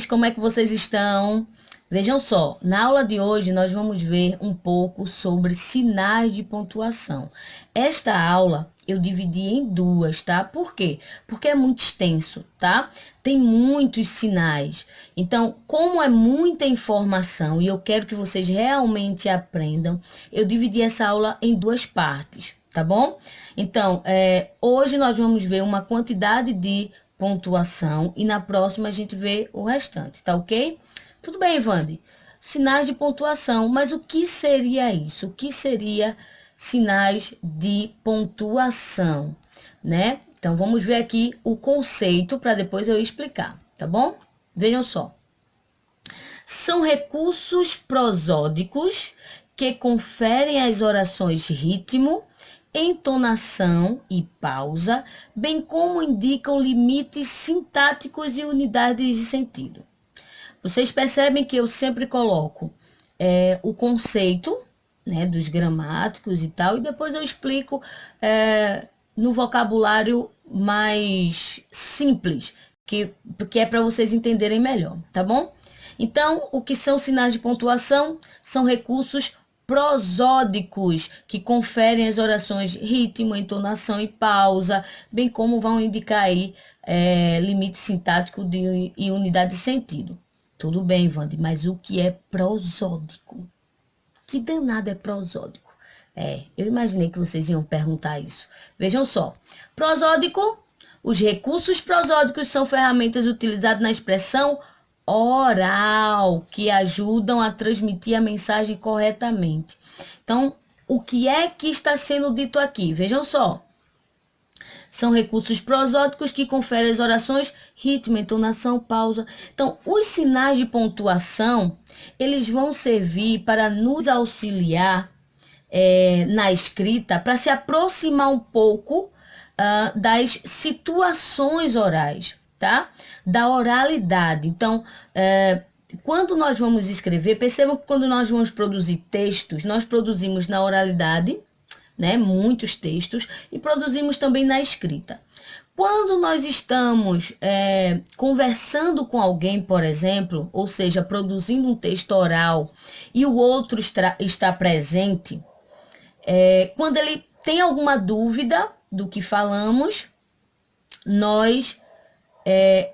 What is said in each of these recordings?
como é que vocês estão? Vejam só, na aula de hoje nós vamos ver um pouco sobre sinais de pontuação. Esta aula eu dividi em duas, tá? Por quê? Porque é muito extenso, tá? Tem muitos sinais. Então, como é muita informação e eu quero que vocês realmente aprendam, eu dividi essa aula em duas partes, tá bom? Então, hoje nós vamos ver uma quantidade de pontuação e na próxima a gente vê o restante, tá ok? Tudo bem, Ivande? Sinais de pontuação, mas o que seria isso? O que seria sinais de pontuação, né? Então, vamos ver aqui o conceito para depois eu explicar, tá bom? Vejam só. São recursos prosódicos que conferem às orações ritmo, entonação e pausa, bem como indicam limites sintáticos e unidades de sentido. Vocês percebem que eu sempre coloco o conceito, né, dos gramáticos e tal, e depois eu explico no vocabulário mais simples, que é para vocês entenderem melhor, tá bom? Então, o que são sinais de pontuação? São recursos prosódicos que conferem às orações ritmo, entonação e pausa, bem como vão indicar aí limite sintático e unidade de sentido. Tudo bem, Wande, mas o que é prosódico? Que danado é prosódico? Eu imaginei que vocês iam perguntar isso. Vejam só. Prosódico, os recursos prosódicos são ferramentas utilizadas na expressão oral, que ajudam a transmitir a mensagem corretamente. Então, o que é que está sendo dito aqui? Vejam só. São recursos prosódicos que conferem às orações ritmo, entonação, pausa. Então, os sinais de pontuação, eles vão servir para nos auxiliar na escrita, para se aproximar um pouco das situações orais, tá? Da oralidade. Então, quando nós vamos escrever, percebam que quando nós vamos produzir textos, nós produzimos na oralidade, né, muitos textos, e produzimos também na escrita. Quando nós estamos conversando com alguém, por exemplo, ou seja, produzindo um texto oral e o outro está presente, quando ele tem alguma dúvida do que falamos, nós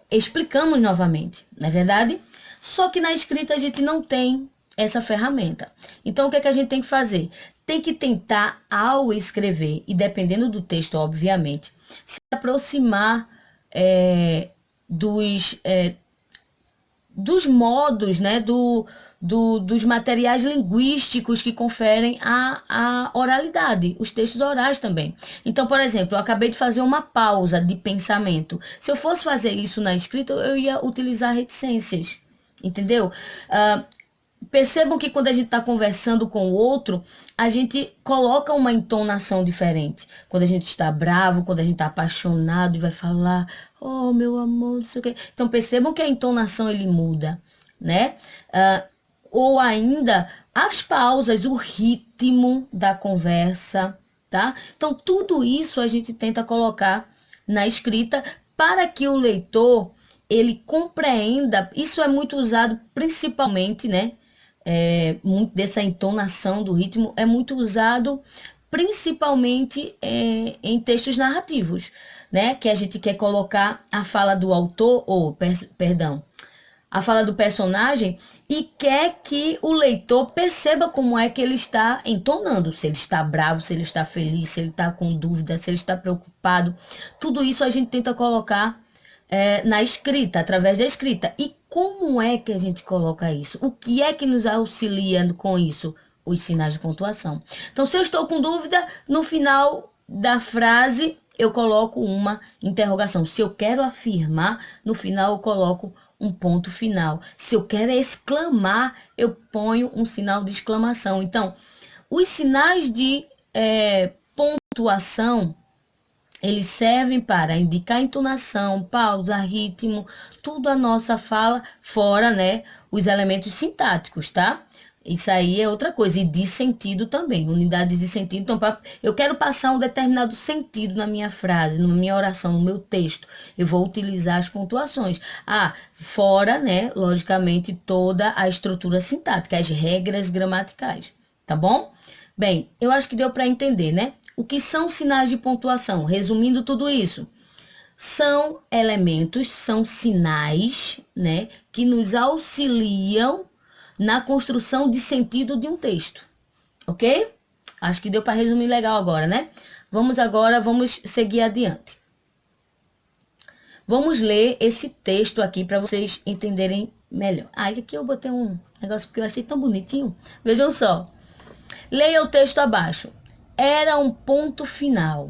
explicamos novamente, não é verdade? Só que na escrita a gente não tem essa ferramenta. Então, o que é que a gente tem que fazer? Tem que tentar, ao escrever, e dependendo do texto, obviamente, se aproximar dos modos, né, dos materiais linguísticos que conferem a oralidade, os textos orais também. Então, por exemplo, eu acabei de fazer uma pausa de pensamento. Se eu fosse fazer isso na escrita, eu ia utilizar reticências, entendeu? Percebam que quando a gente está conversando com o outro, a gente coloca uma entonação diferente. Quando a gente está bravo, quando a gente está apaixonado e vai falar, oh, meu amor, não sei o quê. Então, percebam que a entonação ele muda, né? Ou ainda as pausas, o ritmo da conversa, tá? Então, tudo isso a gente tenta colocar na escrita para que o leitor, ele compreenda. Isso é muito usado principalmente, né? Muito dessa entonação do ritmo é muito usado principalmente em textos narrativos, né? Que a gente quer colocar a fala do autor, a fala do personagem e quer que o leitor perceba como é que ele está entonando, se ele está bravo, se ele está feliz, se ele está com dúvida, se ele está preocupado. Tudo isso a gente tenta colocar na escrita, através da escrita. E como é que a gente coloca isso? O que é que nos auxilia com isso? Os sinais de pontuação. Então, se eu estou com dúvida, no final da frase eu coloco uma interrogação. Se eu quero afirmar, no final eu coloco um ponto final. Se eu quero exclamar, eu ponho um sinal de exclamação. Então, os sinais de pontuação, eles servem para indicar entonação, pausa, ritmo, tudo a nossa fala, fora, né, os elementos sintáticos, tá? Isso aí é outra coisa, e de sentido também, unidades de sentido. Então, eu quero passar um determinado sentido na minha frase, na minha oração, no meu texto, eu vou utilizar as pontuações. Ah, fora, né, logicamente, toda a estrutura sintática, as regras gramaticais, tá bom? Bem, eu acho que deu para entender, né? O que são sinais de pontuação? Resumindo tudo isso, são elementos, são sinais, né, que nos auxiliam na construção de sentido de um texto, ok? Acho que deu para resumir legal agora, né? Vamos seguir adiante. Vamos ler esse texto aqui para vocês entenderem melhor. Ah, aqui eu botei um negócio porque eu achei tão bonitinho. Vejam só. Leia o texto abaixo. Era um ponto final.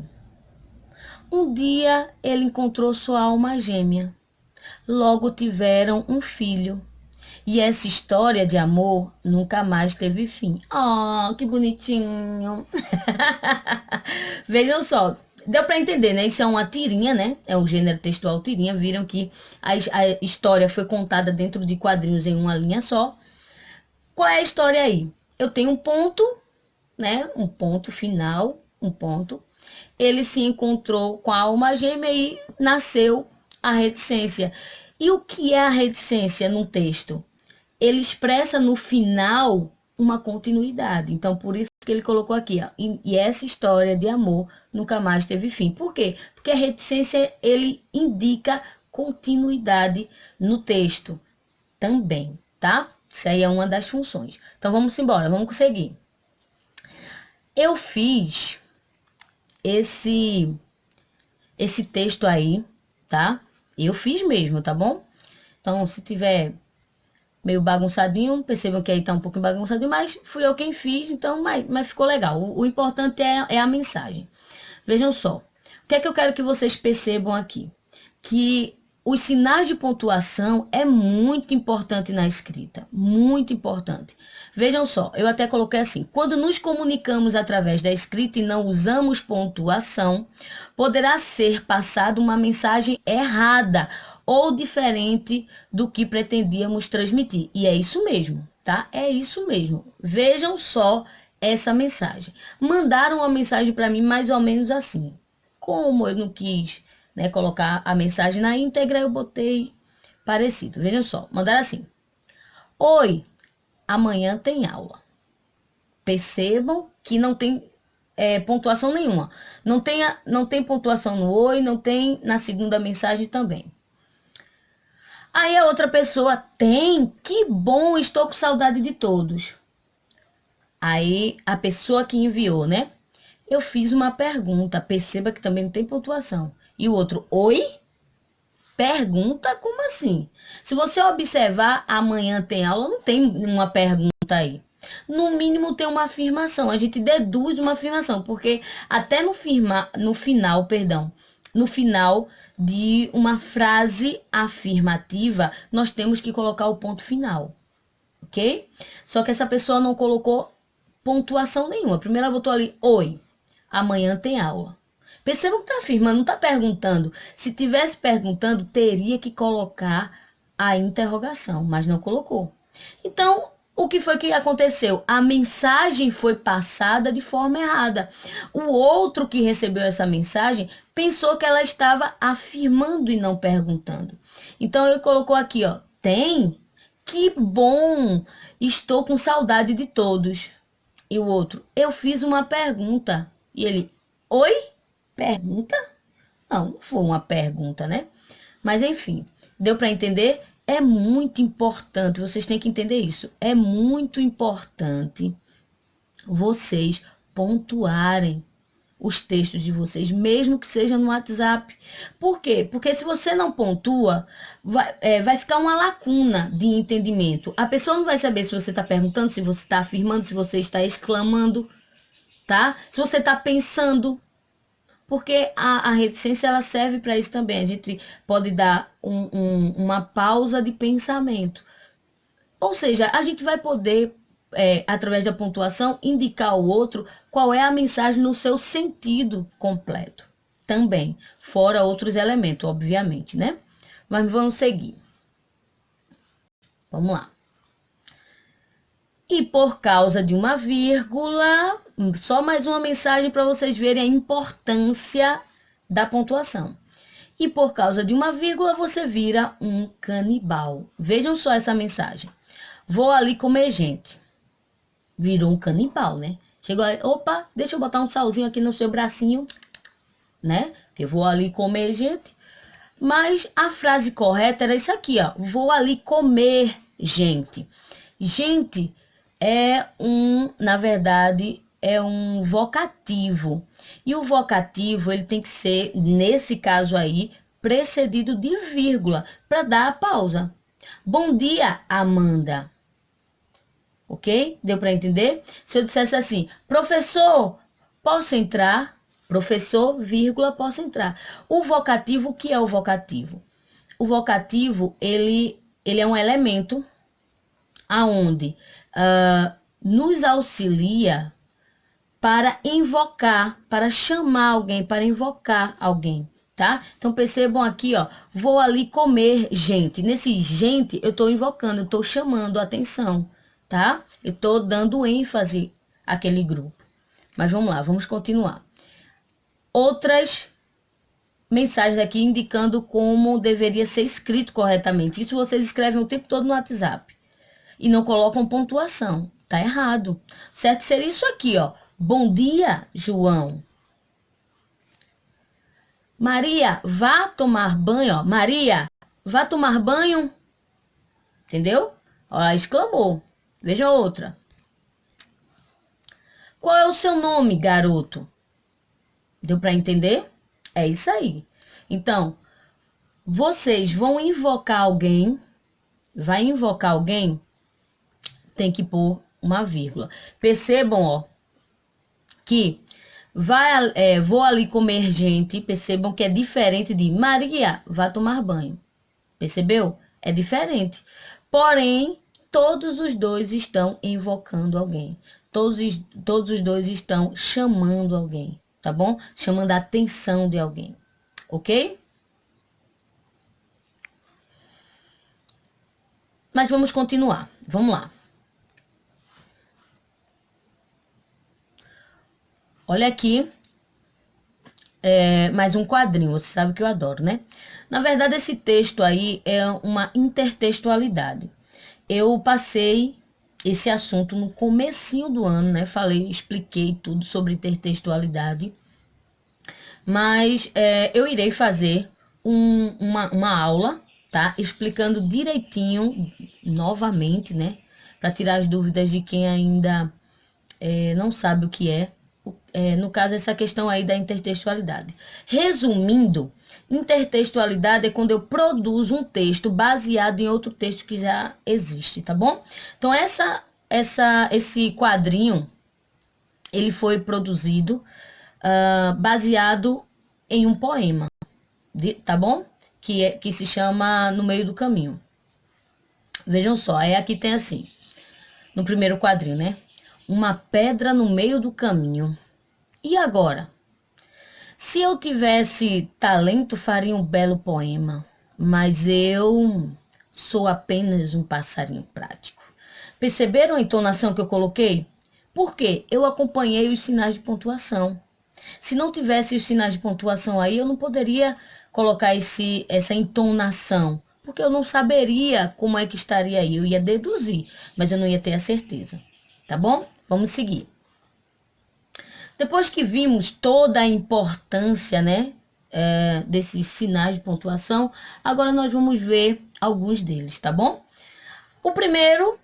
Um dia ele encontrou sua alma gêmea. Logo tiveram um filho. E essa história de amor nunca mais teve fim. Oh, que bonitinho. Vejam só, deu para entender, né? Isso é uma tirinha, né? É um gênero textual tirinha. Viram que a história foi contada dentro de quadrinhos em uma linha só. Qual é a história aí? Eu tenho um ponto, né? Um ponto final, um ponto. Ele se encontrou com a alma gêmea e nasceu a reticência. E o que é a reticência num texto? Ele expressa no final uma continuidade. Então, por isso que ele colocou aqui, ó, e essa história de amor nunca mais teve fim. Por quê? Porque a reticência, ele indica continuidade no texto também, tá? Isso aí é uma das funções. Então, vamos embora, vamos seguir. Eu fiz esse texto aí, tá? Eu fiz mesmo, tá bom? Então, se tiver meio bagunçadinho, percebam que aí tá um pouco bagunçadinho, mas fui eu quem fiz, então, mas ficou legal. O importante é a mensagem. Vejam só, o que é que eu quero que vocês percebam aqui? Que os sinais de pontuação é muito importante na escrita, muito importante. Vejam só, eu até coloquei assim, quando nos comunicamos através da escrita e não usamos pontuação, poderá ser passada uma mensagem errada ou diferente do que pretendíamos transmitir. E é isso mesmo, tá? É isso mesmo. Vejam só essa mensagem. Mandaram uma mensagem para mim mais ou menos assim. Como eu não quis, né, colocar a mensagem na íntegra, eu botei parecido. Vejam só, mandaram assim: Oi, amanhã tem aula. Percebam que não tem pontuação nenhuma. Não tem pontuação no oi, não tem na segunda mensagem também. Aí a outra pessoa tem, que bom, estou com saudade de todos. Aí a pessoa que enviou, né? Eu fiz uma pergunta, perceba que também não tem pontuação. E o outro, oi? Pergunta? Como assim? Se você observar, amanhã tem aula, não tem uma pergunta aí. No mínimo tem uma afirmação, a gente deduz uma afirmação, porque até no final, perdão, no final de uma frase afirmativa, nós temos que colocar o ponto final, ok? Só que essa pessoa não colocou pontuação nenhuma. Primeiro ela botou ali, oi, amanhã tem aula. Percebam que está afirmando, não está perguntando. Se tivesse perguntando, teria que colocar a interrogação, mas não colocou. Então, o que foi que aconteceu? A mensagem foi passada de forma errada. O outro que recebeu essa mensagem pensou que ela estava afirmando e não perguntando. Então, ele colocou aqui, ó, tem? Que bom! Estou com saudade de todos. E o outro, eu fiz uma pergunta. E ele, oi? Pergunta? Não, não foi uma pergunta, né? Mas enfim, deu para entender? É muito importante, vocês têm que entender isso. É muito importante vocês pontuarem os textos de vocês, mesmo que seja no WhatsApp. Por quê? Porque se você não pontua, vai ficar uma lacuna de entendimento. A pessoa não vai saber se você está perguntando, se você está afirmando, se você está exclamando, tá? Se você está pensando. Porque a reticência ela serve para isso também. A gente pode dar uma pausa de pensamento. Ou seja, a gente vai poder, através da pontuação, indicar ao outro qual é a mensagem no seu sentido completo. Também, fora outros elementos, obviamente, né? Mas vamos seguir. Vamos lá. E por causa de uma vírgula, só mais uma mensagem para vocês verem a importância da pontuação. E por causa de uma vírgula, você vira um canibal. Vejam só essa mensagem. Vou ali comer gente. Virou um canibal, né? Chegou ali, opa, deixa eu botar um salzinho aqui no seu bracinho, né? Porque vou ali comer gente. Mas a frase correta era isso aqui, ó. Vou ali comer gente. Gente na verdade, é um vocativo. E o vocativo, ele tem que ser, nesse caso aí, precedido de vírgula, para dar a pausa. Bom dia, Amanda. Ok? Deu para entender? Se eu dissesse assim, professor, posso entrar? Professor, vírgula, posso entrar. O vocativo, o que é o vocativo? O vocativo, ele é um elemento aonde nos auxilia para invocar, para chamar alguém, para invocar alguém, tá? Então percebam aqui, ó, vou ali comer gente. Nesse gente, eu estou invocando, eu estou chamando a atenção, tá? Eu estou dando ênfase àquele grupo. Mas vamos lá, vamos continuar. Outras mensagens aqui indicando como deveria ser escrito corretamente. Isso vocês escrevem o tempo todo no WhatsApp e não colocam pontuação. Tá errado. Certo seria isso aqui, ó. Bom dia, João. Maria, vá tomar banho, ó. Maria, vá tomar banho. Entendeu? Ó, exclamou. Veja outra. Qual é o seu nome, garoto? Deu para entender? É isso aí. Então, vocês vão invocar alguém, vai invocar alguém, tem que pôr uma vírgula. Percebam, ó, que vou ali comer gente, percebam que é diferente de Maria, vá tomar banho. Percebeu? É diferente. Porém, todos os dois estão invocando alguém. Todos os dois estão chamando alguém, tá bom? Chamando a atenção de alguém, ok? Mas vamos continuar. Vamos lá. Olha aqui, mais um quadrinho, você sabe que eu adoro, né? Na verdade, esse texto aí é uma intertextualidade. Eu passei esse assunto no comecinho do ano, né? Expliquei tudo sobre intertextualidade. Mas eu irei fazer uma aula, tá? Explicando direitinho, novamente, né? Para tirar as dúvidas de quem ainda não sabe o que é. No caso, essa questão aí da intertextualidade. Resumindo, intertextualidade é quando eu produzo um texto baseado em outro texto que já existe, tá bom? Então, esse quadrinho, ele foi produzido baseado em um poema, tá bom? Que se chama No Meio do Caminho. Vejam só, aí aqui tem assim, no primeiro quadrinho, né? Uma pedra no meio do caminho. E agora? Se eu tivesse talento, faria um belo poema, mas eu sou apenas um passarinho prático. Perceberam a entonação que eu coloquei? Porque eu acompanhei os sinais de pontuação. Se não tivesse os sinais de pontuação aí, eu não poderia colocar essa entonação, porque eu não saberia como é que estaria aí. Eu ia deduzir, mas eu não ia ter a certeza. Tá bom? Vamos seguir. Depois que vimos toda a importância, né, desses sinais de pontuação, agora nós vamos ver alguns deles, tá bom? O primeiro,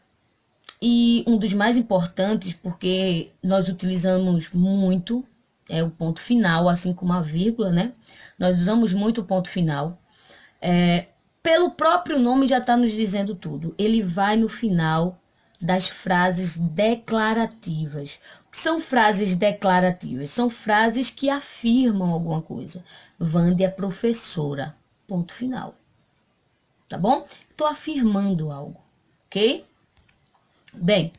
e um dos mais importantes, porque nós utilizamos muito, é o ponto final, assim como a vírgula, né? Nós usamos muito o ponto final. Pelo próprio nome já está nos dizendo tudo. Ele vai no final das frases declarativas. O que são frases declarativas? São frases que afirmam alguma coisa. Wanda é professora. Ponto final. Tá bom? Estou afirmando algo, ok? Bem,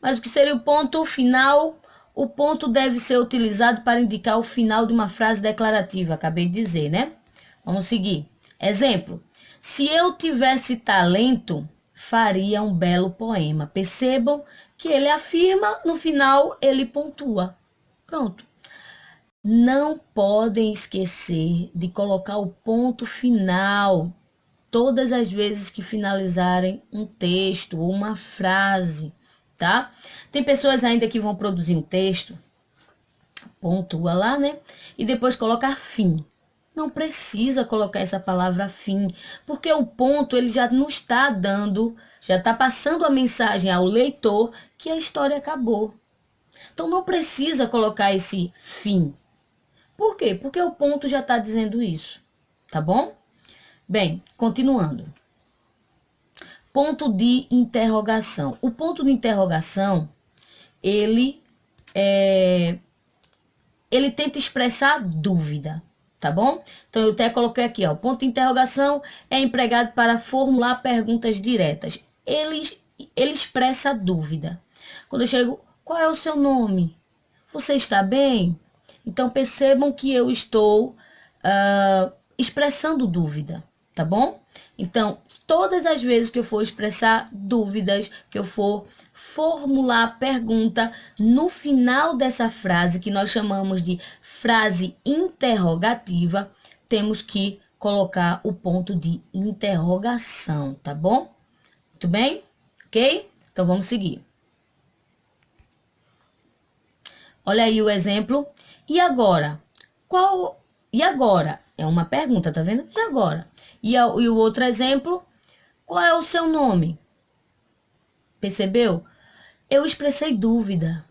mas o que seria o ponto final? O ponto deve ser utilizado para indicar o final de uma frase declarativa. Acabei de dizer, né? Vamos seguir. Exemplo. Se eu tivesse talento, faria um belo poema. Percebam que ele afirma, no final ele pontua. Pronto. Não podem esquecer de colocar o ponto final todas as vezes que finalizarem um texto ou uma frase, tá? Tem pessoas ainda que vão produzir um texto, pontua lá, né? E depois colocar fim. Não precisa colocar essa palavra fim, porque o ponto ele já não está dando, já está passando a mensagem ao leitor que a história acabou. Então não precisa colocar esse fim. Por quê? Porque o ponto já está dizendo isso, tá bom? Bem, continuando. Ponto de interrogação. O ponto de interrogação, ele tenta expressar dúvida, tá bom? Então, eu até coloquei aqui, ó, o ponto de interrogação é empregado para formular perguntas diretas. Ele expressa dúvida. Quando eu chego, qual é o seu nome? Você está bem? Então, percebam que eu estou expressando dúvida, tá bom? Então, todas as vezes que eu for expressar dúvidas, que eu for formular pergunta, no final dessa frase, que nós chamamos de frase interrogativa, temos que colocar o ponto de interrogação, tá bom? Muito bem? Ok? Então, vamos seguir. Olha aí o exemplo. E agora? Qual... E agora? É uma pergunta, tá vendo? E agora? E o outro exemplo, qual é o seu nome? Percebeu? Eu expressei dúvida.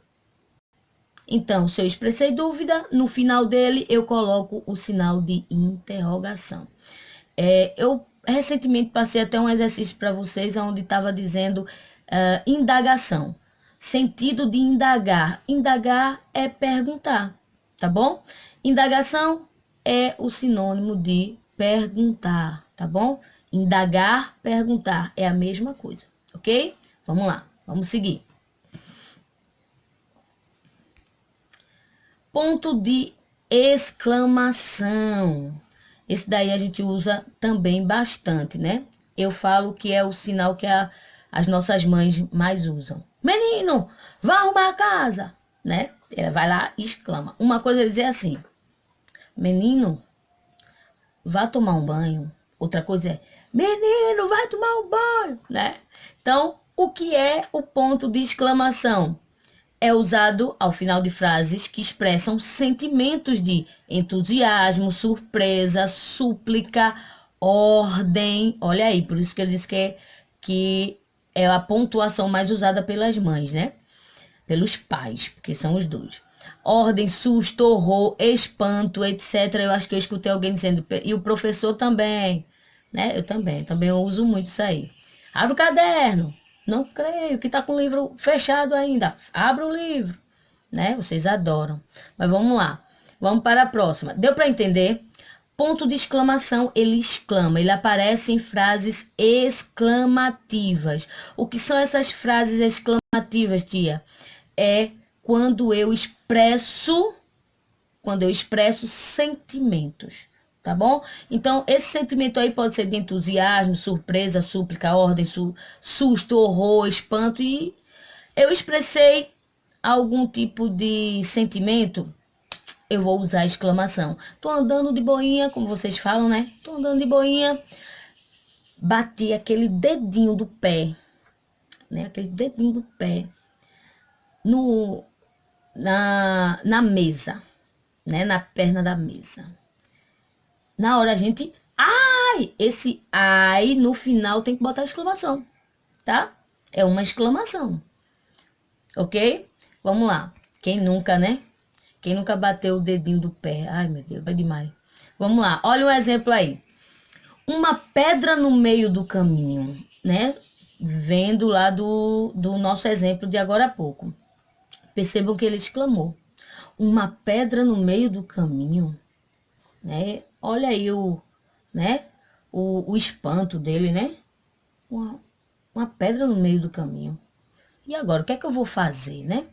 Então, se eu expressei dúvida, no final dele eu coloco o sinal de interrogação. Eu recentemente passei até um exercício para vocês, onde estava dizendo indagação. Sentido de indagar. Indagar é perguntar, tá bom? Indagação é o sinônimo de perguntar, tá bom? Indagar, perguntar é a mesma coisa, ok? Vamos lá, vamos seguir. Ponto de exclamação. Esse daí a gente usa também bastante, né? Eu falo que é o sinal que as nossas mães mais usam. Menino, vá arrumar a casa, né? Ela vai lá e exclama. Uma coisa é dizer assim, menino, vá tomar um banho. Outra coisa é, menino, vai tomar um banho, né? Então, o que é o ponto de exclamação? É usado ao final de frases que expressam sentimentos de entusiasmo, surpresa, súplica, ordem. Olha aí, por isso que eu disse que é a pontuação mais usada pelas mães, né? Pelos pais, porque são os dois. Ordem, susto, horror, espanto, etc. Eu acho que eu escutei alguém dizendo, e o professor também, né? Eu também uso muito isso aí. Abre o caderno. Não creio que tá com o livro fechado ainda. Abra o livro, né? Vocês adoram. Mas vamos lá. Vamos para a próxima. Deu para entender? Ponto de exclamação, ele exclama. Ele aparece em frases exclamativas. O que são essas frases exclamativas, tia? É quando eu expresso sentimentos, tá bom? Então, esse sentimento aí pode ser de entusiasmo, surpresa, súplica, ordem, susto, horror, espanto, e eu expressei algum tipo de sentimento, eu vou usar a exclamação. Tô andando de boinha, como vocês falam, né? Tô andando de boinha, bati aquele dedinho do pé, né? Aquele dedinho do pé na mesa, né? Na perna da mesa. Na hora a gente, ai, esse ai no final tem que botar exclamação, tá? É uma exclamação, ok? Vamos lá. Quem nunca, né? Quem nunca bateu o dedinho do pé? Ai, meu Deus, vai demais. Vamos lá, olha um exemplo aí. Uma pedra no meio do caminho, né? Vendo lá do nosso exemplo de agora a pouco. Percebam que ele exclamou. Uma pedra no meio do caminho, né? Olha aí né? O espanto dele, né? Uma pedra no meio do caminho. E agora, o que é que eu vou fazer, né?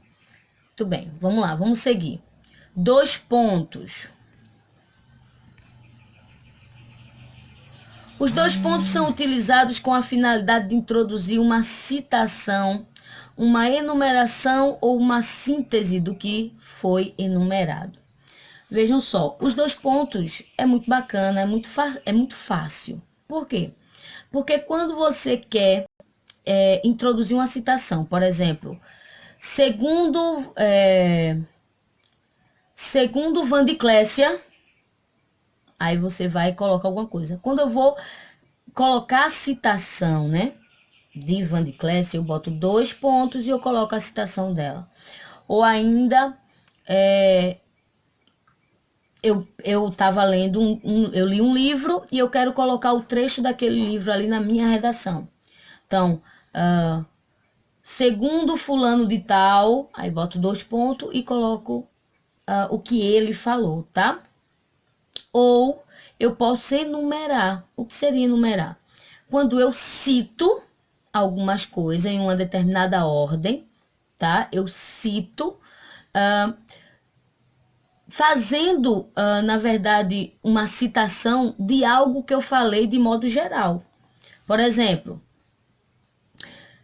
Muito bem, vamos lá, vamos seguir. 2 pontos. Os dois pontos são utilizados com a finalidade de introduzir uma citação, uma enumeração ou uma síntese do que foi enumerado. Vejam só, os dois pontos é muito bacana, é muito fácil. Por quê? Porque quando você quer introduzir uma citação, por exemplo, segundo Van de Clécia, aí você vai colocar alguma coisa. Quando eu vou colocar a citação, né, de Van de Clécia, eu boto dois pontos e eu coloco a citação dela. Ou ainda, eu estava lendo, eu li um livro e eu quero colocar o trecho daquele livro ali na minha redação. Então, segundo fulano de tal, aí boto dois pontos e coloco o que ele falou, tá? Ou eu posso enumerar. O que seria enumerar? Quando eu cito algumas coisas em uma determinada ordem, tá? Eu cito, fazendo, na verdade, uma citação de algo que eu falei de modo geral. Por exemplo,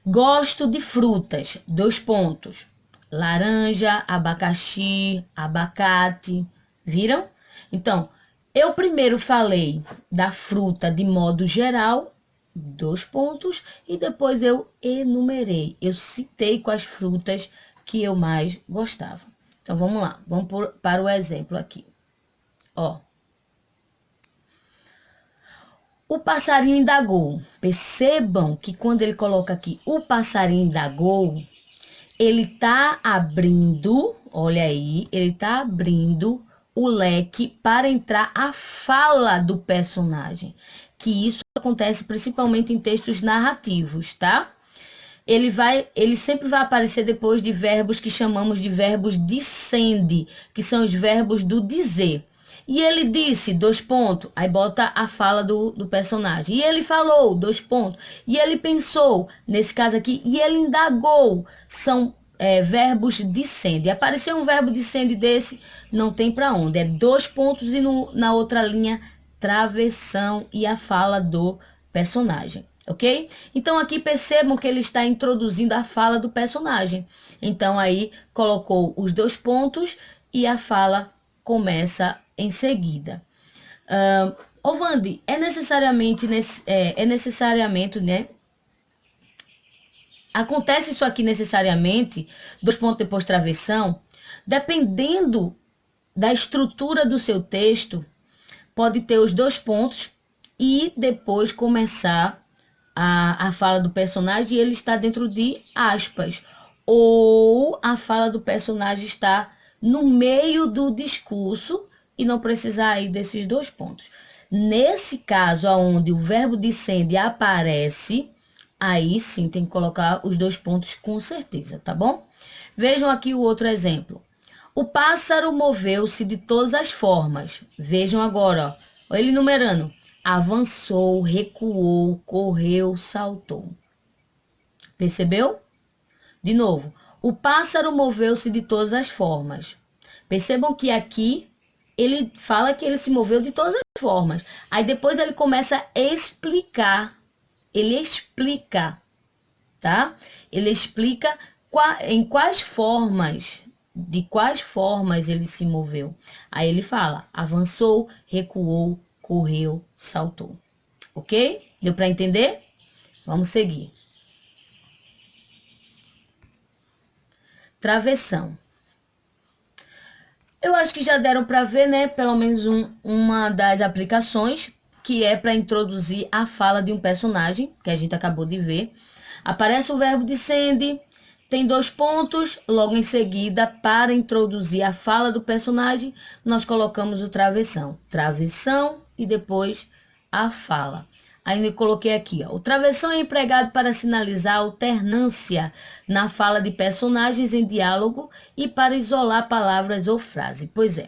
gosto de frutas, dois pontos. Laranja, abacaxi, abacate, viram? Então, eu primeiro falei da fruta de modo geral, dois pontos, e depois eu enumerei. Eu citei quais frutas que eu mais gostava. Então, vamos lá. Vamos para o exemplo aqui. Ó. O passarinho indagou. Percebam que quando ele coloca aqui o passarinho indagou, ele tá abrindo, olha aí, ele tá abrindo o leque para entrar a fala do personagem. Que isso acontece principalmente em textos narrativos, tá? Ele sempre vai aparecer depois de verbos que chamamos de verbos dicende, que são os verbos do dizer. E ele disse, dois pontos, aí bota a fala do personagem. E ele falou, dois pontos. E ele pensou, nesse caso aqui, e ele indagou. São verbos dicende. Apareceu um verbo dicende desse, não tem para onde. É dois pontos e na outra linha, travessão e a fala do personagem. Ok? Então, aqui percebam que ele está introduzindo a fala do personagem. Então, aí, colocou os dois pontos e a fala começa em seguida. Vandi, é necessariamente, né? Acontece isso aqui necessariamente, dois pontos depois travessão, dependendo da estrutura do seu texto, pode ter os dois pontos e depois começar a fala do personagem e ele está dentro de aspas. Ou a fala do personagem está no meio do discurso e não precisar ir desses dois pontos. Nesse caso, onde o verbo dicende aparece, aí sim tem que colocar os dois pontos com certeza, tá bom? Vejam aqui o outro exemplo. O pássaro moveu-se de todas as formas. Vejam agora, ó, ele numerando. Avançou, recuou, correu, saltou. Percebeu? De novo, o pássaro moveu-se de todas as formas. Percebam que aqui ele fala que ele se moveu de todas as formas. Aí depois ele começa a explicar. Ele explica, tá? Ele explica em quais formas, de quais formas ele se moveu. Aí ele fala, avançou, recuou, correu, saltou. Ok? Deu para entender? Vamos seguir. Travessão. Eu acho que já deram para ver, né? Pelo menos uma das aplicações, que é para introduzir a fala de um personagem, que a gente acabou de ver. Aparece o verbo dicende, tem dois pontos, logo em seguida, para introduzir a fala do personagem, nós colocamos o travessão. Travessão e depois a fala. Aí eu coloquei aqui, ó. O travessão é empregado para sinalizar alternância na fala de personagens em diálogo e para isolar palavras ou frases. Pois é.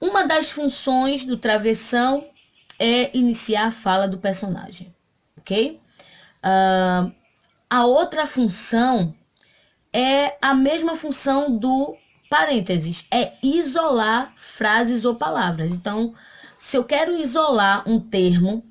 Uma das funções do travessão é iniciar a fala do personagem, ok? A outra função é a mesma função do parênteses, é isolar frases ou palavras. Então, se eu quero isolar um termo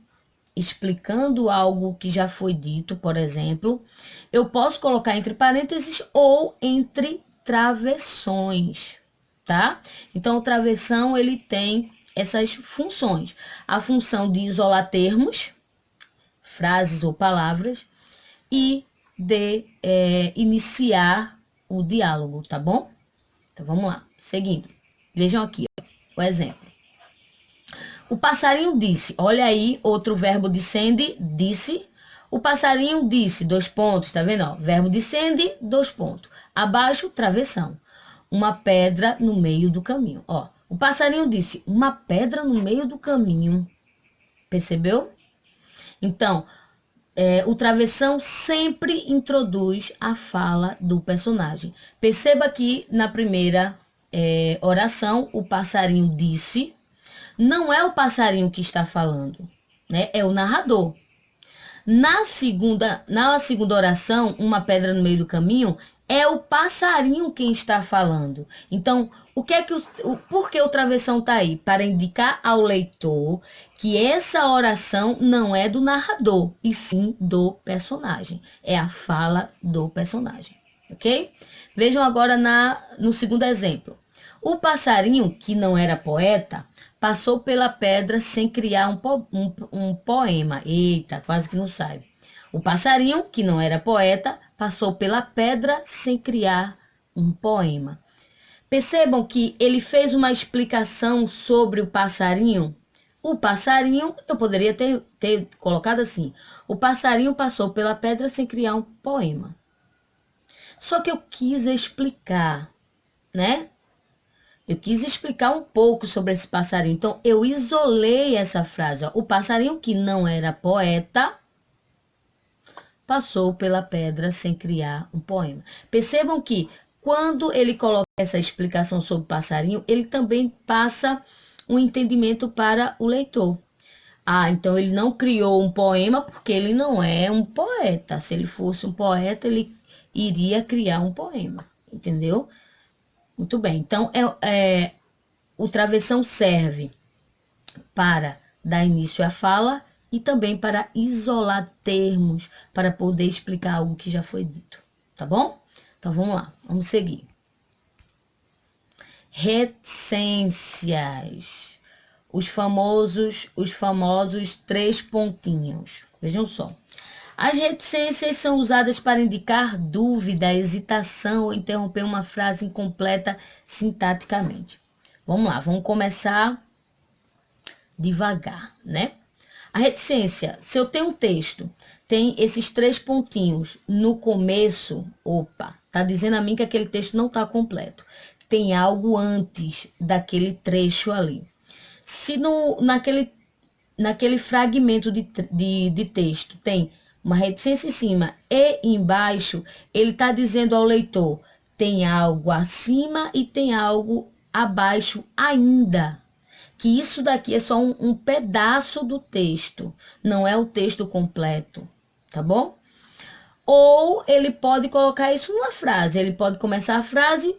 explicando algo que já foi dito, por exemplo, eu posso colocar entre parênteses ou entre travessões, tá? Então, o travessão, ele tem essas funções. A função de isolar termos, frases ou palavras, e de iniciar o diálogo, tá bom? Então, vamos lá. Seguindo. Vejam aqui, ó, o exemplo. O passarinho disse, olha aí, outro verbo dissende, disse. O passarinho disse, 2 pontos, tá vendo? Ó, verbo dissende, 2 pontos. Abaixo, travessão. Uma pedra no meio do caminho. Ó, o passarinho disse, uma pedra no meio do caminho. Percebeu? Então, o travessão sempre introduz a fala do personagem. Perceba que na primeira oração, o passarinho disse, não é o passarinho que está falando, né? É o narrador. Na segunda oração, uma pedra no meio do caminho, é o passarinho quem está falando. Então, por que o travessão está aí? Para indicar ao leitor que essa oração não é do narrador, e sim do personagem. É a fala do personagem, ok? Vejam agora no segundo exemplo. O passarinho, que não era poeta, passou pela pedra sem criar um poema. Eita, quase que não sai. O passarinho, que não era poeta, passou pela pedra sem criar um poema. Percebam que ele fez uma explicação sobre o passarinho. O passarinho, eu poderia ter colocado assim. O passarinho passou pela pedra sem criar um poema. Só que eu quis explicar, né? Eu quis explicar um pouco sobre esse passarinho. Então, eu isolei essa frase. Ó. O passarinho que não era poeta passou pela pedra sem criar um poema. Percebam que quando ele coloca essa explicação sobre o passarinho, ele também passa um entendimento para o leitor. Ah, então ele não criou um poema porque ele não é um poeta. Se ele fosse um poeta, ele iria criar um poema. Entendeu? Muito bem. Então, o travessão serve para dar início à fala e também para isolar termos, para poder explicar algo que já foi dito. Tá bom? Então, vamos lá. Vamos seguir. Reticências. Os famosos 3 pontinhos. Vejam só. As reticências são usadas para indicar dúvida, hesitação ou interromper uma frase incompleta sintaticamente. Vamos lá, vamos começar devagar, né? A reticência, se eu tenho um texto, tem esses 3 pontinhos no começo, opa, tá dizendo a mim que aquele texto não está completo. Tem algo antes daquele trecho ali. Se naquele fragmento de texto tem uma reticência em cima e embaixo, ele está dizendo ao leitor, tem algo acima e tem algo abaixo ainda. Que isso daqui é só um pedaço do texto, não é o texto completo, tá bom? Ou ele pode colocar isso numa frase, ele pode começar a frase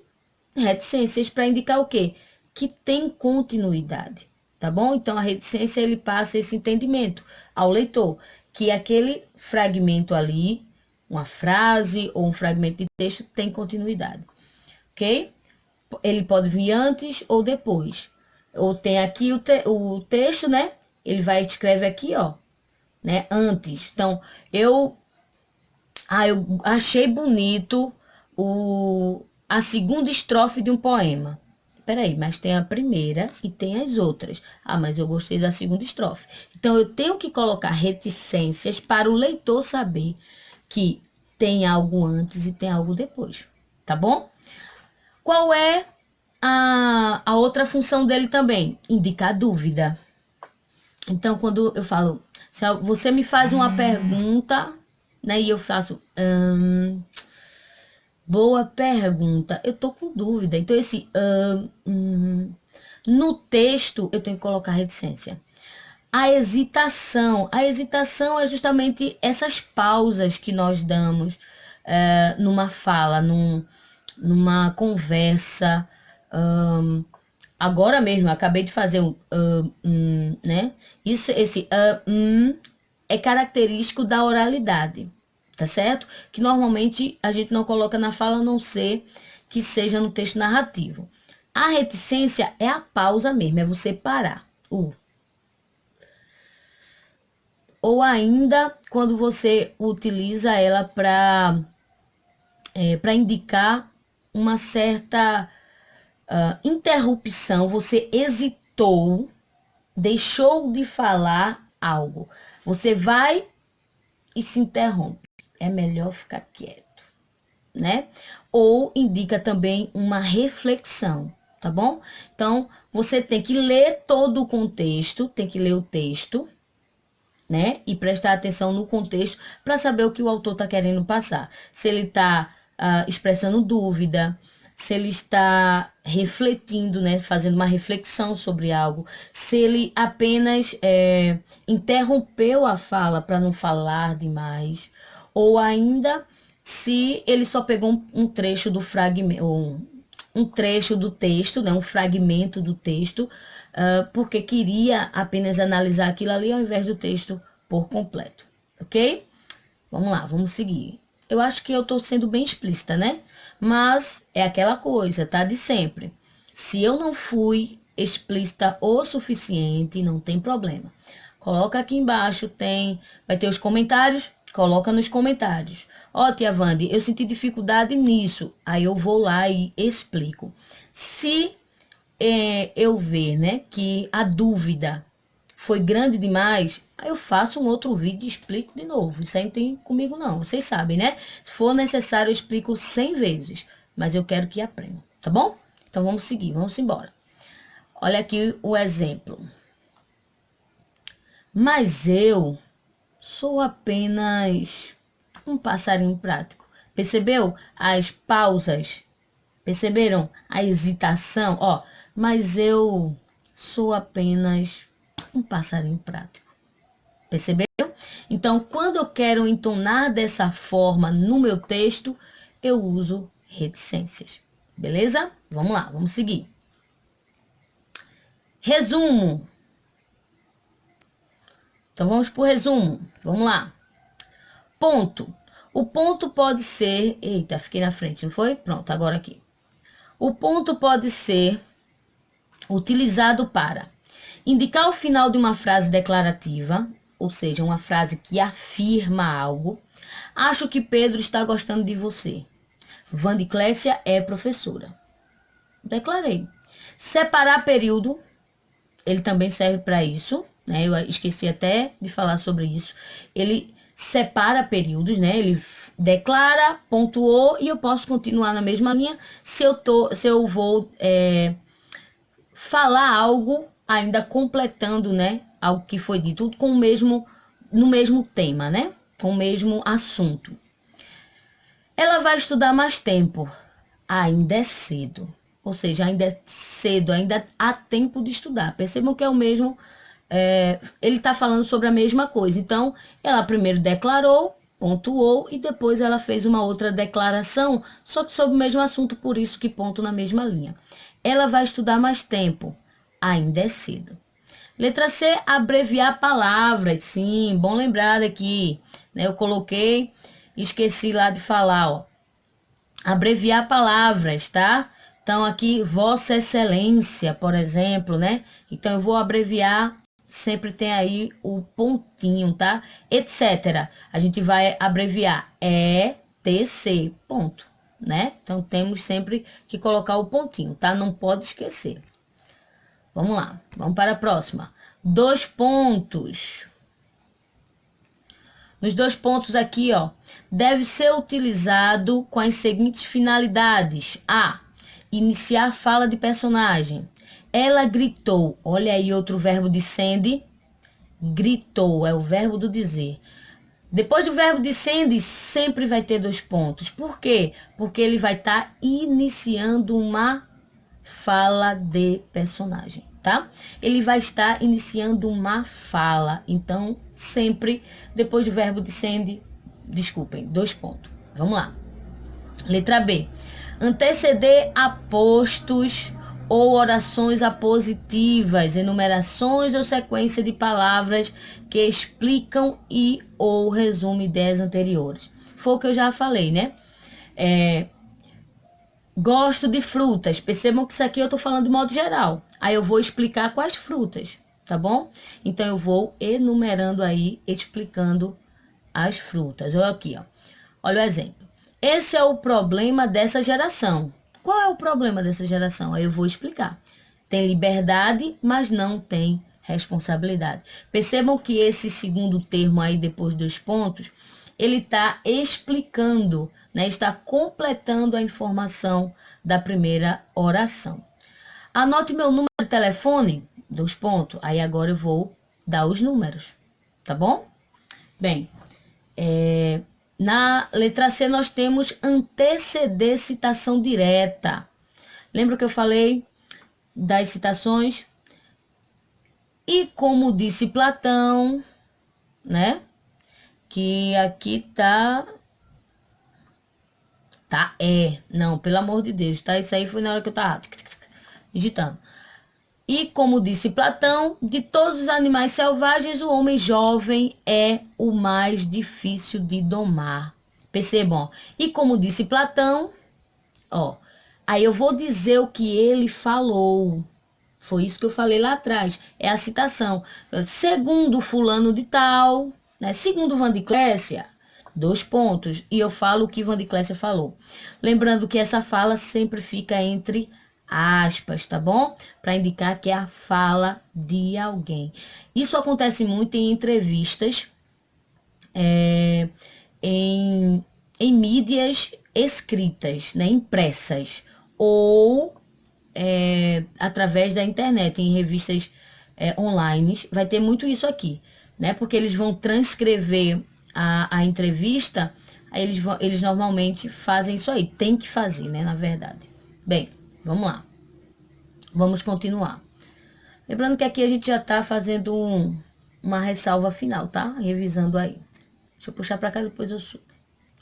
reticências para indicar o quê? Que tem continuidade, tá bom? Então, a reticência, ele passa esse entendimento ao leitor, que aquele fragmento ali, uma frase ou um fragmento de texto tem continuidade, ok? Ele pode vir antes ou depois. Ou tem aqui o texto, né? Ele vai escreve aqui, ó, né? Antes. Então, eu achei bonito a segunda estrofe de um poema. Peraí, mas tem a primeira e tem as outras. Ah, mas eu gostei da segunda estrofe. Então, eu tenho que colocar reticências para o leitor saber que tem algo antes e tem algo depois. Tá bom? Qual é a outra função dele também? Indicar dúvida. Então, quando eu falo, se você me faz uma pergunta, né, e eu faço, boa pergunta, eu tô com dúvida. Então, no texto, eu tenho que colocar reticência. A hesitação é justamente essas pausas que nós damos numa fala, numa conversa. Agora mesmo, eu acabei de fazer né? Esse é característico da oralidade, tá certo? Que normalmente a gente não coloca na fala, a não ser que seja no texto narrativo. A reticência é a pausa mesmo, é você parar. Ou ainda quando você utiliza ela para indicar uma certa interrupção, você hesitou, deixou de falar algo. Você vai e se interrompe. É melhor ficar quieto, né? Ou indica também uma reflexão, tá bom? Então, você tem que ler todo o contexto, tem que ler o texto, né? E prestar atenção no contexto para saber o que o autor está querendo passar. Se ele está expressando dúvida, se ele está refletindo, né? Fazendo uma reflexão sobre algo, se ele apenas interrompeu a fala para não falar demais, ou ainda se ele só pegou um trecho do fragmento, um trecho do texto, né? Um fragmento do texto, porque queria apenas analisar aquilo ali ao invés do texto por completo, ok? Vamos lá, vamos seguir. Eu acho que eu estou sendo bem explícita, né? Mas é aquela coisa, tá? De sempre. Se eu não fui explícita o suficiente, não tem problema. Coloca aqui embaixo, vai ter os comentários, coloca nos comentários. Ó, tia Wande, eu senti dificuldade nisso. Aí eu vou lá e explico. Se eu ver, né, que a dúvida foi grande demais, aí eu faço um outro vídeo e explico de novo. Isso aí não tem comigo não, vocês sabem, né? Se for necessário, eu explico 100 vezes, mas eu quero que aprendam, tá bom? Então vamos seguir, vamos embora. Olha aqui o exemplo. Mas eu sou apenas um passarinho prático. Percebeu as pausas? Perceberam a hesitação? Ó, mas eu sou apenas um passarinho prático. Perceberam? Então, quando eu quero entonar dessa forma no meu texto, eu uso reticências. Beleza? Vamos lá, vamos seguir. Resumo. Então, vamos para o resumo. Vamos lá. Ponto. O ponto pode ser... Eita, fiquei na frente, não foi? Pronto, agora aqui. O ponto pode ser utilizado para indicar o final de uma frase declarativa, ou seja, uma frase que afirma algo. Acho que Pedro está gostando de você. Wande Clécia é professora. Declarei. Separar período, ele também serve para isso, né? Eu esqueci até de falar sobre isso. Ele separa períodos, né? Ele declara, pontuou, e eu posso continuar na mesma linha se eu vou falar algo ainda completando, né? Algo que foi dito no mesmo tema, né? Com o mesmo assunto. Ela vai estudar mais tempo. Ainda é cedo. Ou seja, ainda é cedo, ainda há tempo de estudar. Percebam que é o mesmo... ele está falando sobre a mesma coisa. Então, ela primeiro declarou, pontuou, e depois ela fez uma outra declaração, só que sobre o mesmo assunto, por isso que ponto na mesma linha. Ela vai estudar mais tempo. Ainda é cedo. Letra C, abreviar palavras. Sim, bom lembrar aqui, né? Eu coloquei, esqueci lá de falar, ó. Abreviar palavras, tá? Então, aqui, Vossa Excelência, por exemplo, né? Então, eu vou abreviar, sempre tem aí o pontinho, tá? Etc. A gente vai abreviar ETC, ponto, né? Então, temos sempre que colocar o pontinho, tá? Não pode esquecer. Vamos lá, vamos para a próxima. 2 pontos. Nos 2 pontos aqui, ó, deve ser utilizado com as seguintes finalidades. A, iniciar fala de personagem. Ela gritou. Olha aí outro verbo de sende. Gritou, é o verbo do dizer. Depois do verbo de sende, sempre vai ter 2 pontos. Por quê? Porque ele vai estar iniciando uma fala de personagem, tá? Ele vai estar iniciando uma fala. Então, sempre depois do verbo de sende, 2 pontos. Vamos lá. Letra B. Anteceder apostos ou orações apositivas, enumerações ou sequência de palavras que explicam e ou resumem ideias anteriores. Foi o que eu já falei, né? Gosto de frutas. Percebam que isso aqui eu tô falando de modo geral. Aí eu vou explicar quais frutas, tá bom? Então eu vou enumerando aí, explicando as frutas. Olha aqui, ó. Olha o exemplo. Esse é o problema dessa geração. Qual é o problema dessa geração? Aí eu vou explicar. Tem liberdade, mas não tem responsabilidade. Percebam que esse segundo termo aí, depois dos pontos, ele está explicando, né? Está completando a informação da primeira oração. Anote meu número de telefone, 2 pontos. Aí agora eu vou dar os números, tá bom? Bem, na letra C nós temos anteceder citação direta. Lembra que eu falei das citações? E como disse Platão, né? Que aqui tá... Não, pelo amor de Deus, tá? Isso aí foi na hora que eu tava digitando. E como disse Platão, de todos os animais selvagens, o homem jovem é o mais difícil de domar. Percebam, ó. E como disse Platão, ó, aí eu vou dizer o que ele falou. Foi isso que eu falei lá atrás. É a citação. Segundo fulano de tal, né? Segundo Van de Clécia, 2 pontos. E eu falo o que Van de Clécia falou. Lembrando que essa fala sempre fica entre aspas, tá bom? Para indicar que é a fala de alguém. Isso acontece muito em entrevistas, em mídias escritas, né? Impressas. Ou através da internet, em revistas online, vai ter muito isso aqui, né? Porque eles vão transcrever a entrevista, aí eles normalmente fazem isso aí, tem que fazer, né? Na verdade. Bem, vamos lá. Vamos continuar. Lembrando que aqui a gente já tá fazendo uma ressalva final, tá? Revisando aí. Deixa eu puxar para cá, depois eu subo.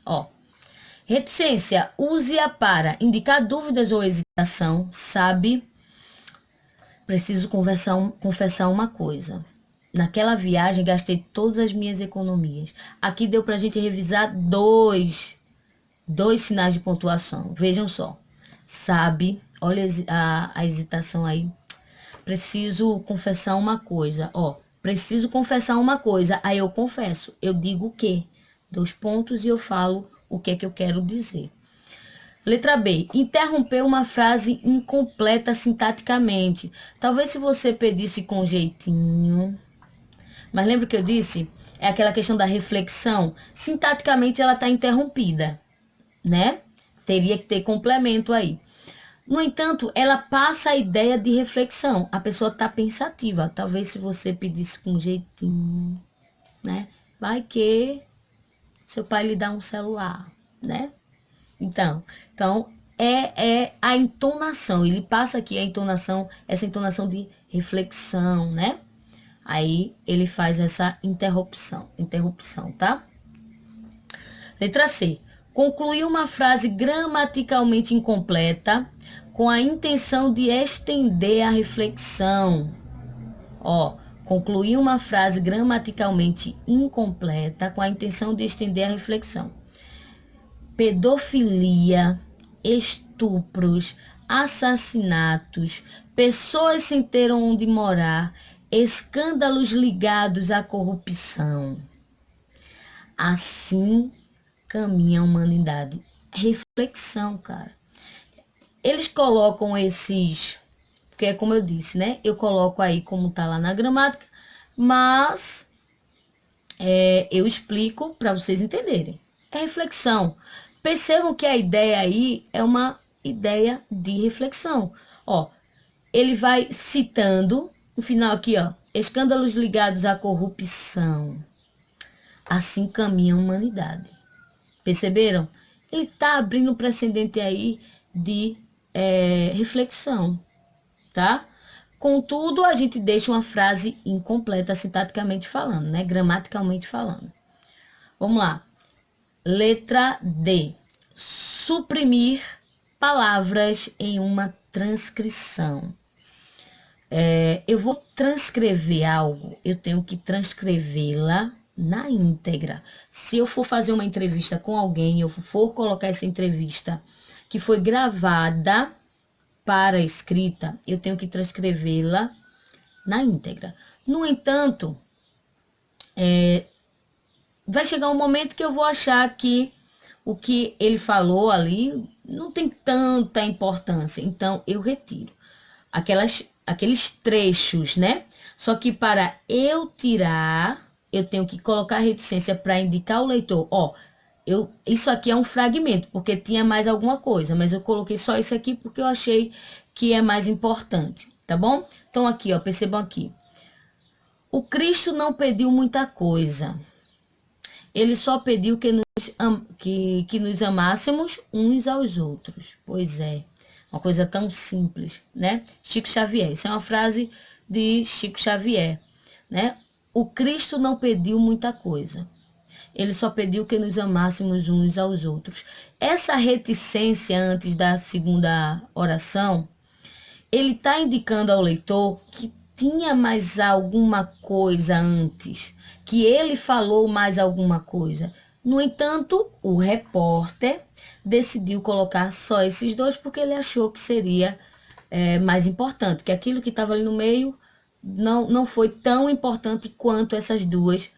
Ó. Reticência, use-a para indicar dúvidas ou hesitação, sabe? Preciso confessar uma coisa. Naquela viagem, gastei todas as minhas economias. Aqui deu pra gente revisar dois sinais de pontuação. Vejam só. Sabe? Olha a hesitação aí. Preciso confessar uma coisa. Ó, preciso confessar uma coisa. Aí eu confesso. Eu digo o quê? 2 pontos e eu falo o que é que eu quero dizer. Letra B. Interromper uma frase incompleta sintaticamente. Talvez se você pedisse com jeitinho. Mas lembra que eu disse? É aquela questão da reflexão. Sintaticamente ela está interrompida, né? Teria que ter complemento aí. No entanto, ela passa a ideia de reflexão. A pessoa está pensativa. Talvez se você pedisse com jeitinho, né? Vai que seu pai lhe dá um celular, né? Então é a entonação. Ele passa aqui a entonação, essa entonação de reflexão, né? Aí ele faz essa interrupção, tá? Letra C. Concluir uma frase gramaticalmente incompleta com a intenção de estender a reflexão. Ó, concluir uma frase gramaticalmente incompleta com a intenção de estender a reflexão. Pedofilia, estupros, assassinatos, pessoas sem ter onde morar, escândalos ligados à corrupção. Assim caminha a humanidade. Reflexão, cara. Eles colocam esses, porque é como eu disse, né? Eu coloco aí como tá lá na gramática, mas eu explico para vocês entenderem. É reflexão. Percebam que a ideia aí é uma ideia de reflexão. Ó, ele vai citando, no final aqui, ó, escândalos ligados à corrupção. Assim caminha a humanidade. Perceberam? Ele está abrindo um precedente aí de reflexão, tá? Contudo, a gente deixa uma frase incompleta, sintaticamente falando, né? Gramaticalmente falando. Vamos lá. Letra D. Suprimir palavras em uma transcrição. Eu vou transcrever algo, eu tenho que transcrevê-la na íntegra. Se eu for fazer uma entrevista com alguém, eu for colocar essa entrevista que foi gravada para escrita, eu tenho que transcrevê-la na íntegra. No entanto, vai chegar um momento que eu vou achar que o que ele falou ali não tem tanta importância, então eu retiro aqueles trechos, né? Só que para eu tirar, eu tenho que colocar reticência para indicar ao leitor, isso aqui é um fragmento, porque tinha mais alguma coisa, mas eu coloquei só isso aqui porque eu achei que é mais importante, tá bom? Então aqui, percebam aqui. O Cristo não pediu muita coisa. Ele só pediu que nos amássemos uns aos outros. Pois é, uma coisa tão simples, né? Chico Xavier, isso é uma frase de Chico Xavier, né? O Cristo não pediu muita coisa. Ele só pediu que nos amássemos uns aos outros. Essa reticência antes da segunda oração, ele está indicando ao leitor que tinha mais alguma coisa antes, que ele falou mais alguma coisa. No entanto, o repórter decidiu colocar só esses dois porque ele achou que seria mais importante, que aquilo que estava ali no meio não foi tão importante quanto essas duas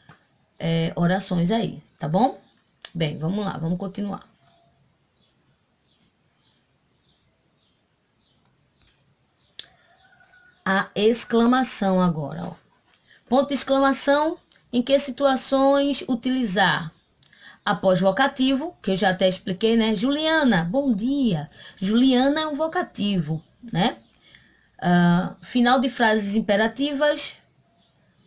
orações aí, tá bom? Bem, vamos lá, vamos continuar. A exclamação agora, ó. Ponto de exclamação, em que situações utilizar? Após vocativo, que eu já até expliquei, né? Juliana, bom dia. Juliana é um vocativo, né? Final de frases imperativas,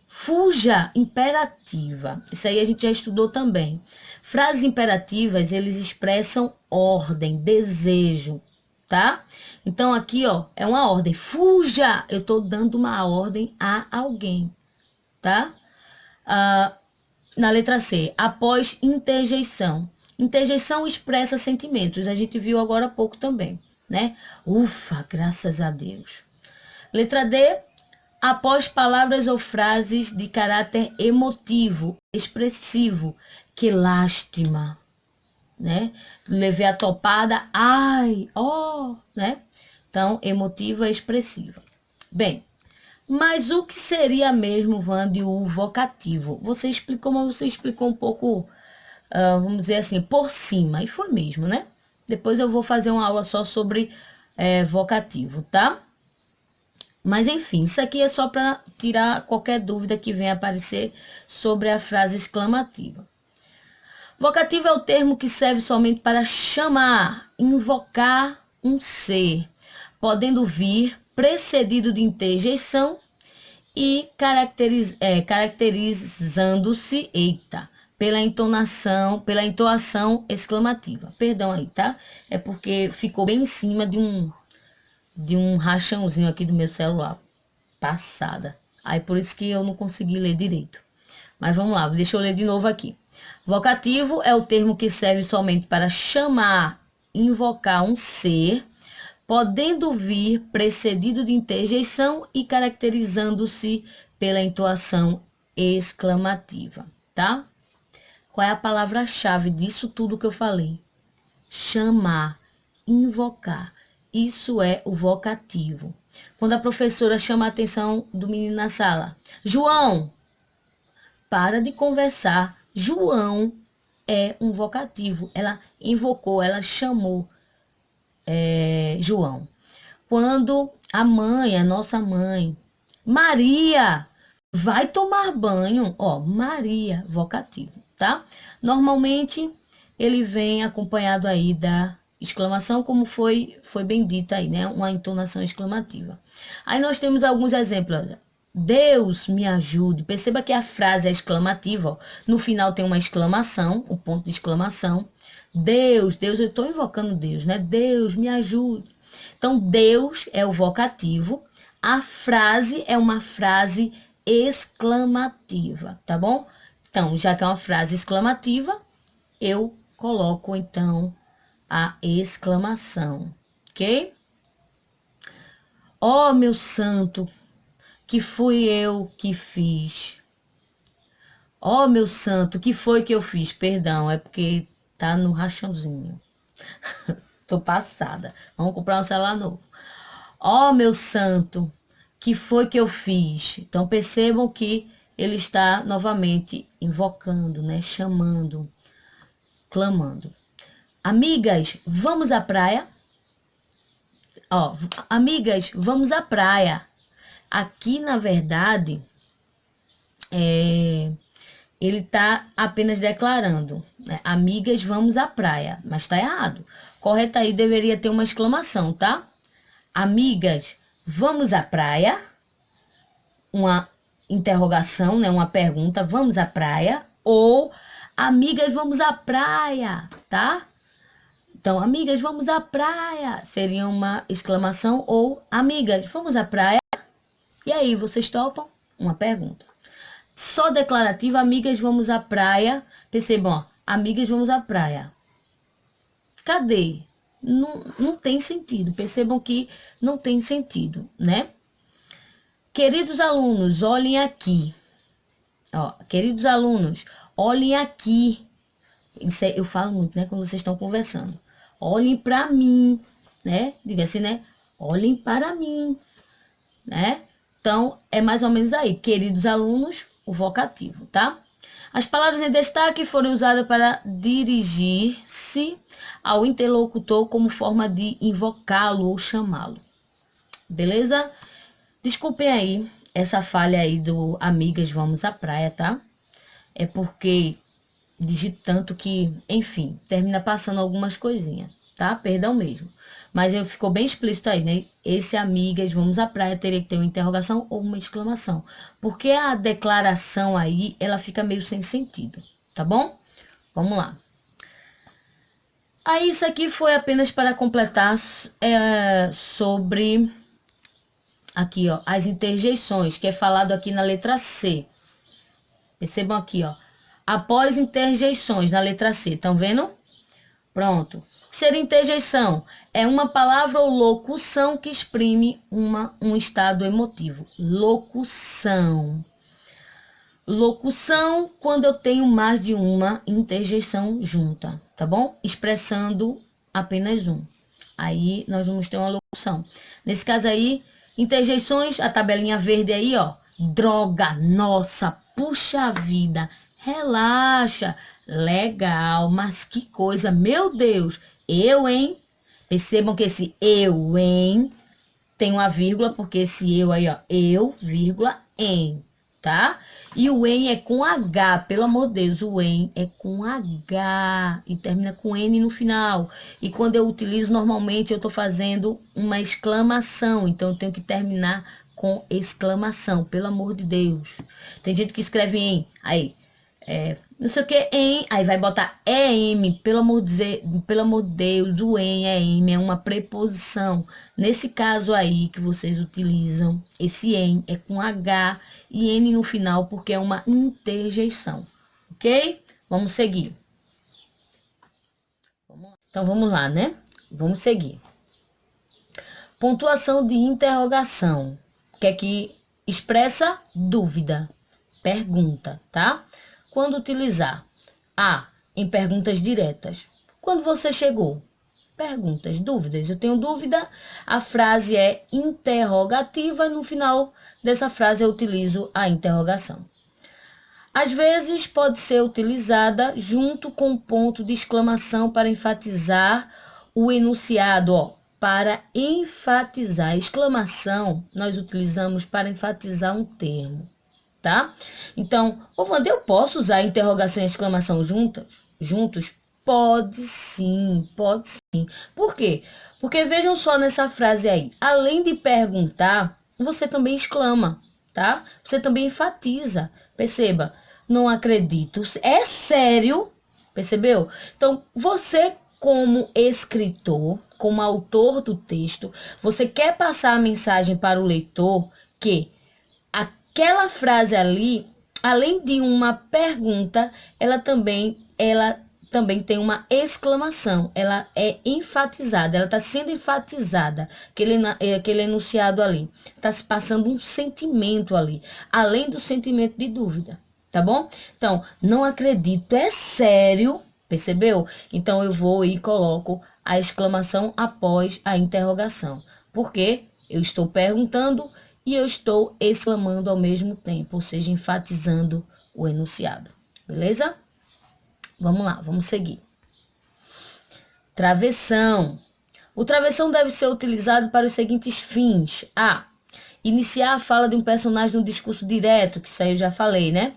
fuja, imperativa. Isso aí a gente já estudou também. Frases imperativas, eles expressam ordem, desejo, tá? Então aqui, é uma ordem. Fuja, eu tô dando uma ordem a alguém, tá? Na letra C, após interjeição. Interjeição expressa sentimentos. A gente viu agora há pouco também, né? Ufa, graças a Deus. Letra D, após palavras ou frases de caráter emotivo, expressivo. Que lástima, né? Levei a topada, ai, né? Então, emotiva e expressiva. Bem, mas o que seria mesmo, Vande, o vocativo? Você explicou, mas você explicou um pouco, vamos dizer assim, por cima. E foi mesmo, né? Depois eu vou fazer uma aula só sobre vocativo, tá? Mas enfim, isso aqui é só para tirar qualquer dúvida que venha aparecer sobre a frase exclamativa. Vocativo é o termo que serve somente para chamar, invocar um ser, podendo vir precedido de interjeição e caracterizando-se, pela entoação exclamativa. Perdão aí, tá? É porque ficou bem em cima de um rachãozinho aqui do meu celular. Passada. Aí por isso que eu não consegui ler direito. Mas vamos lá, deixa eu ler de novo aqui. Vocativo é o termo que serve somente para chamar, invocar um ser, podendo vir precedido de interjeição e caracterizando-se pela entoação exclamativa, tá? Qual é a palavra-chave disso tudo que eu falei? Chamar, invocar. Isso é o vocativo. Quando a professora chama a atenção do menino na sala, João, para de conversar. João é um vocativo. Ela invocou, ela chamou João. Quando a nossa mãe, Maria, vai tomar banho, Maria, vocativo, tá? Normalmente, ele vem acompanhado aí da exclamação, como foi bem dita aí, né? Uma entonação exclamativa. Aí nós temos alguns exemplos. Deus me ajude. Perceba que a frase é exclamativa, no final tem uma exclamação, o ponto de exclamação. Deus, eu estou invocando Deus, né? Deus me ajude. Então, Deus é o vocativo, a frase é uma frase exclamativa, tá bom? Então, já que é uma frase exclamativa, eu coloco, então, a exclamação, ok? Ó, meu santo, que fui eu que fiz. Ó, meu santo, que foi que eu fiz? Perdão, é porque tá no rachãozinho. Tô passada. Vamos comprar um celular novo. Ó, meu santo, que foi que eu fiz? Então percebam que ele está novamente invocando, né? Chamando, clamando. Amigas, vamos à praia? Ó, amigas, vamos à praia. Aqui, na verdade, ele está apenas declarando, né? Amigas, vamos à praia. Mas está errado. Correto aí deveria ter uma exclamação, tá? Amigas, vamos à praia? Uma interrogação, né? Uma pergunta, vamos à praia? Ou amigas, vamos à praia, tá? Então, amigas, vamos à praia. Seria uma exclamação ou amigas, vamos à praia? E aí, vocês topam? Uma pergunta. Só declarativa, amigas, vamos à praia. Percebam, ó, amigas, vamos à praia. Cadê? Não tem sentido. Percebam que não tem sentido, né? Queridos alunos, olhem aqui. Ó, queridos alunos, olhem aqui. Isso eu falo muito, né? Quando vocês estão conversando. Olhem para mim, né? Diga assim, né? Olhem para mim, né? Então, é mais ou menos aí. Queridos alunos, o vocativo, tá? As palavras em destaque foram usadas para dirigir-se ao interlocutor como forma de invocá-lo ou chamá-lo. Beleza? Desculpem aí essa falha aí do amigas, vamos à praia, tá? É porque digito tanto que, enfim, termina passando algumas coisinhas, tá? Perdão mesmo. Mas ficou bem explícito aí, né? Esse amigas, vamos à praia, teria que ter uma interrogação ou uma exclamação. Porque a declaração aí, ela fica meio sem sentido, tá bom? Vamos lá. Aí, isso aqui foi apenas para completar sobre... Aqui, ó, as interjeições, que é falado aqui na letra C. Percebam aqui, ó. Após interjeições, na letra C. Estão vendo? Pronto. Ser interjeição é uma palavra ou locução que exprime um estado emotivo. Locução. Locução quando eu tenho mais de uma interjeição junta, tá bom? Expressando apenas um. Aí nós vamos ter uma locução. Nesse caso aí, interjeições, a tabelinha verde aí, ó. Droga, nossa, puxa vida, relaxa, legal, mas que coisa, meu Deus, eu, hein? Percebam que esse eu, hein, tem uma vírgula, porque esse eu aí, ó, eu, vírgula, em, tá? E o em é com H, pelo amor de Deus, o em é com H e termina com N no final. E quando eu utilizo, normalmente eu tô fazendo uma exclamação, então eu tenho que terminar com exclamação, pelo amor de Deus. Tem gente que escreve em, aí, não sei o que, em, aí vai botar em, pelo amor de Deus, o em é uma preposição. Nesse caso aí que vocês utilizam, esse em é com H e N no final, porque é uma interjeição, ok? Vamos seguir. Então vamos lá, né? Vamos seguir. Pontuação de interrogação, que é que expressa dúvida, pergunta, tá? Quando utilizar? A, em perguntas diretas. Quando você chegou? Perguntas, dúvidas. Eu tenho dúvida, a frase é interrogativa, no final dessa frase eu utilizo a interrogação. Às vezes pode ser utilizada junto com um ponto de exclamação para enfatizar o enunciado, ó. Para enfatizar, exclamação, nós utilizamos para enfatizar um termo, tá? Então, ô Wanda, eu posso usar interrogação e exclamação juntos? Pode sim, pode sim. Por quê? Porque vejam só nessa frase aí, além de perguntar, você também exclama, tá? Você também enfatiza. Perceba, não acredito. É sério? Percebeu? Então, você como escritor, como autor do texto, você quer passar a mensagem para o leitor que aquela frase ali, além de uma pergunta, ela também tem uma exclamação. Ela é enfatizada, ela está sendo enfatizada, aquele enunciado ali. Está se passando um sentimento ali, além do sentimento de dúvida, tá bom? Então, não acredito, é sério, percebeu? Então, eu vou e coloco a exclamação após a interrogação. Porque eu estou perguntando e eu estou exclamando ao mesmo tempo, ou seja, enfatizando o enunciado. Beleza? Vamos lá, vamos seguir. Travessão. O travessão deve ser utilizado para os seguintes fins. A. Iniciar a fala de um personagem no discurso direto, que isso aí eu já falei, né?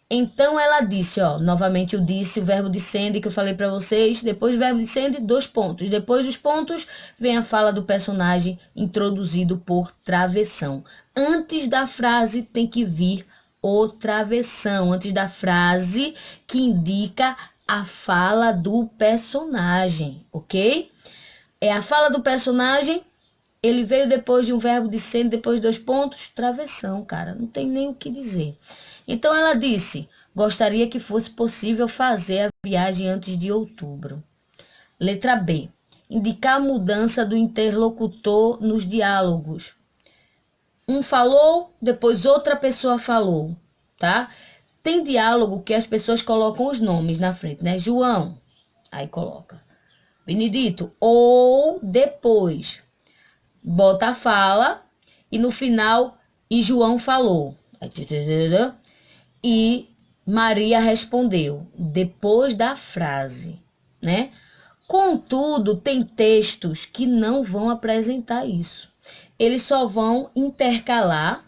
Então ela disse, ó, novamente eu disse o verbo dicende que eu falei para vocês, depois do verbo dicende, 2 pontos. Depois dos pontos, vem a fala do personagem introduzido por travessão. Antes da frase tem que vir o travessão, antes da frase que indica a fala do personagem, ok? É a fala do personagem, ele veio depois de um verbo dicende, depois de 2 pontos, travessão, cara, não tem nem o que dizer. Então ela disse, gostaria que fosse possível fazer a viagem antes de outubro. Letra B, indicar a mudança do interlocutor nos diálogos. Um falou, depois outra pessoa falou, tá? Tem diálogo que as pessoas colocam os nomes na frente, né? João, aí coloca. Benedito, ou depois, bota a fala e no final, e João falou. E Maria respondeu, depois da frase, né? Contudo, tem textos que não vão apresentar isso. Eles só vão intercalar,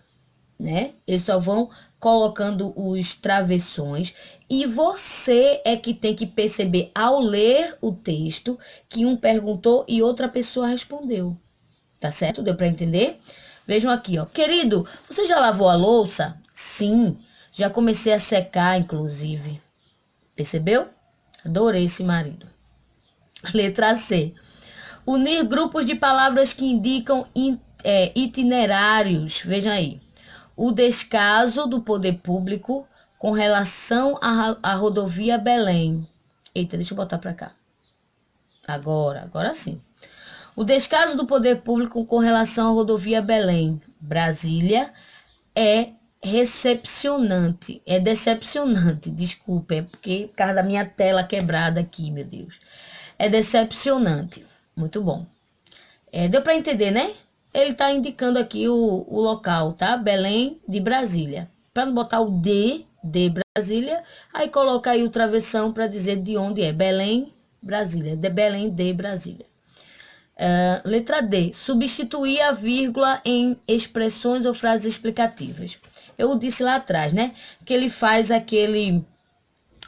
né? Eles só vão colocando os travessões e você é que tem que perceber ao ler o texto que um perguntou e outra pessoa respondeu. Tá certo? Deu para entender? Vejam aqui, ó. Querido, você já lavou a louça? Sim, já comecei a secar, inclusive. Percebeu? Adorei esse marido. Letra C. Unir grupos de palavras que indicam itinerários. Vejam aí. O descaso do poder público com relação à rodovia Belém. Eita, deixa eu botar para cá. Agora sim. O descaso do poder público com relação à rodovia Belém, Brasília, é decepcionante, desculpa, é porque por causa da minha tela quebrada aqui, meu Deus. É decepcionante, muito bom. Deu para entender, né? Ele está indicando aqui o local, tá? Belém de Brasília. Para não botar o de Brasília, aí coloca aí o travessão para dizer de onde é. Belém, Brasília. De Belém de Brasília. Letra D. Substituir a vírgula em expressões ou frases explicativas. Eu disse lá atrás, né? Que ele faz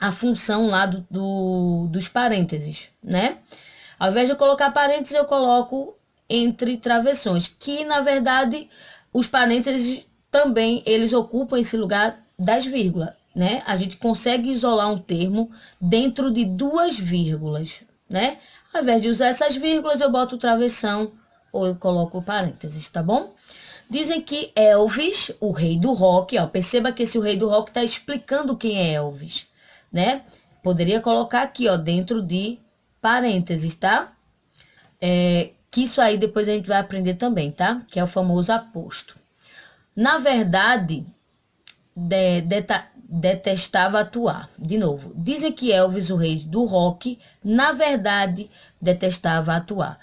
a função lá dos parênteses, né? Ao invés de eu colocar parênteses, eu coloco entre travessões, que na verdade os parênteses também eles ocupam esse lugar das vírgulas, né? A gente consegue isolar um termo dentro de 2 vírgulas, né? Ao invés de usar essas vírgulas, eu boto o travessão ou eu coloco parênteses, tá bom? Dizem que Elvis, o rei do rock, ó, perceba que esse o rei do rock está explicando quem é Elvis, né? Poderia colocar aqui, ó, dentro de parênteses, tá? Que isso aí depois a gente vai aprender também, tá? Que é o famoso aposto. Na verdade, detestava atuar. De novo, dizem que Elvis, o rei do rock, na verdade, detestava atuar.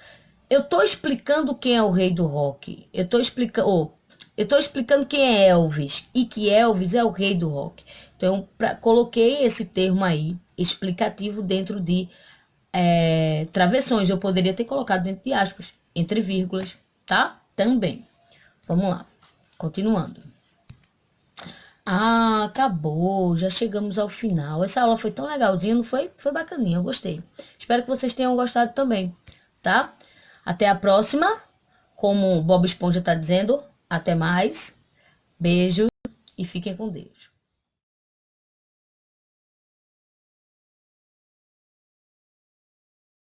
Eu tô explicando quem é o rei do rock. Eu tô explicando quem é Elvis e que Elvis é o rei do rock. Então, coloquei esse termo aí, explicativo, dentro de travessões. Eu poderia ter colocado dentro de aspas, entre vírgulas, tá? Também. Vamos lá. Continuando. Acabou. Já chegamos ao final. Essa aula foi tão legalzinha, não foi? Foi bacaninha, eu gostei. Espero que vocês tenham gostado também, tá? Até a próxima. Como o Bob Esponja tá dizendo, até mais. Beijo e fiquem com Deus.